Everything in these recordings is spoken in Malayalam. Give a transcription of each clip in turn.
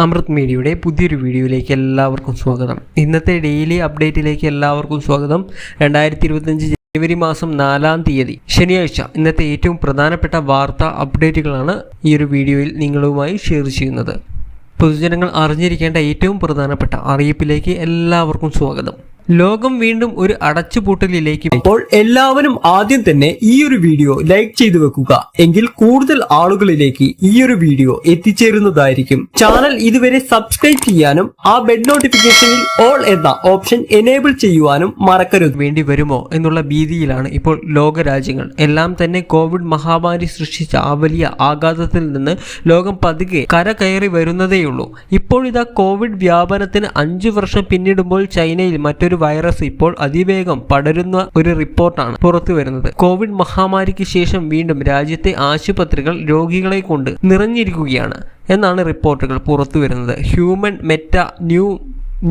അമൃത് മീഡിയയുടെ പുതിയൊരു വീഡിയോയിലേക്ക് എല്ലാവർക്കും സ്വാഗതം. ഇന്നത്തെ ഡെയിലി അപ്ഡേറ്റിലേക്ക് എല്ലാവർക്കും സ്വാഗതം. 2025 ജനുവരി മാസം 4-ാം തീയതി ശനിയാഴ്ച ഇന്നത്തെ ഏറ്റവും പ്രധാനപ്പെട്ട വാർത്താ അപ്ഡേറ്റുകളാണ് ഈ ഒരു വീഡിയോയിൽ നിങ്ങളുമായി ഷെയർ ചെയ്യുന്നത്. പൊതുജനങ്ങൾ അറിഞ്ഞിരിക്കേണ്ട ഏറ്റവും പ്രധാനപ്പെട്ട അറിയിപ്പിലേക്ക് എല്ലാവർക്കും സ്വാഗതം. ലോകം വീണ്ടും ഒരു അടച്ചുപൂട്ടലിലേക്ക്. അപ്പോൾ എല്ലാവരും ആദ്യം തന്നെ ഈ ഒരു വീഡിയോ ലൈക്ക് ചെയ്തു വെക്കുക, എങ്കിൽ കൂടുതൽ ആളുകളിലേക്ക് ഈ ഒരു വീഡിയോ എത്തിച്ചേരുന്നതായിരിക്കും. ചാനൽ ഇതുവരെ സബ്സ്ക്രൈബ് ചെയ്യാനും ആ ബെൽ നോട്ടിഫിക്കേഷനിൽ ഓൾ എന്ന ഓപ്ഷൻ എനേബിൾ ചെയ്യുവാനും മറക്കരുത്. വേണ്ടി വരുമോ എന്നുള്ള ഭീതിയിലാണ് ഇപ്പോൾ ലോകരാജ്യങ്ങൾ. എല്ലാം തന്നെ കോവിഡ് മഹാമാരി സൃഷ്ടിച്ച ആ വലിയ ആഘാതത്തിൽ നിന്ന് ലോകം പതുക്കെ കരകയറി വരുന്നതേയുള്ളൂ. ഇപ്പോഴിതാ കോവിഡ് വ്യാപനത്തിന് 5 വർഷം പിന്നിടുമ്പോൾ ചൈനയിൽ മറ്റൊരു വൈറസ് ഇപ്പോൾ അതിവേഗം പടരുന്ന ഒരു റിപ്പോർട്ടാണ് പുറത്തു വരുന്നത്. കോവിഡ് മഹാമാരിക്ക് ശേഷം വീണ്ടും രാജ്യത്തെ ആശുപത്രികൾ രോഗികളെ കൊണ്ട് നിറഞ്ഞിരിക്കുകയാണ് എന്നാണ് റിപ്പോർട്ടുകൾ പുറത്തു വരുന്നത്. Human Meta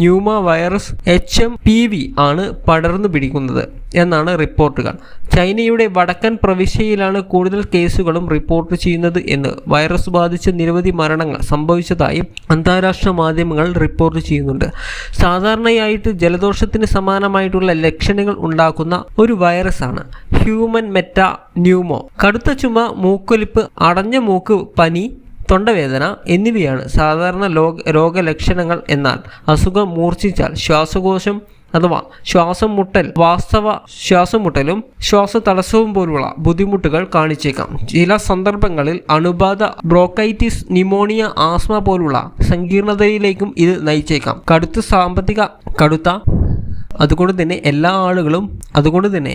pneuma virus HMPV ആണ് പടർന്നു പിടിക്കുന്നത് എന്നാണ് റിപ്പോർട്ടുകൾ. ചൈനയുടെ വടക്കൻ പ്രവിശ്യയിലാണ് കൂടുതൽ കേസുകളും റിപ്പോർട്ട് ചെയ്യുന്നത് എന്ന് വൈറസ് ബാധിച്ച നിരവധി മരണങ്ങൾ സംഭവിച്ചതായും അന്താരാഷ്ട്ര മാധ്യമങ്ങൾ റിപ്പോർട്ട് ചെയ്യുന്നുണ്ട്. സാധാരണയായിട്ട് ജലദോഷത്തിന് സമാനമായിട്ടുള്ള ലക്ഷണങ്ങൾ ഉണ്ടാക്കുന്ന ഒരു വൈറസാണ് ഹ്യൂമൻ മെറ്റ ന്യൂമോ. കടുത്ത ചുമ, മൂക്കൊലിപ്പ്, അടഞ്ഞ മൂക്ക്, പനി, തൊണ്ടവേദന എന്നിവയാണ് സാധാരണ രോഗലക്ഷണങ്ങൾ. എന്നാൽ അസുഖം മൂർച്ഛിച്ചാൽ ശ്വാസകോശം അഥവാ ശ്വാസം മുട്ടൽ, ശ്വാസമുട്ടലും ശ്വാസതടസ്സവും പോലുള്ള ബുദ്ധിമുട്ടുകൾ കാണിച്ചേക്കാം. ചില സന്ദർഭങ്ങളിൽ അണുബാധ, ബ്രോങ്കൈറ്റിസ്, ന്യൂമോണിയ, ആസ്മ പോലുള്ള സങ്കീർണതയിലേക്കും ഇത് നയിച്ചേക്കാം. അതുകൊണ്ട് തന്നെ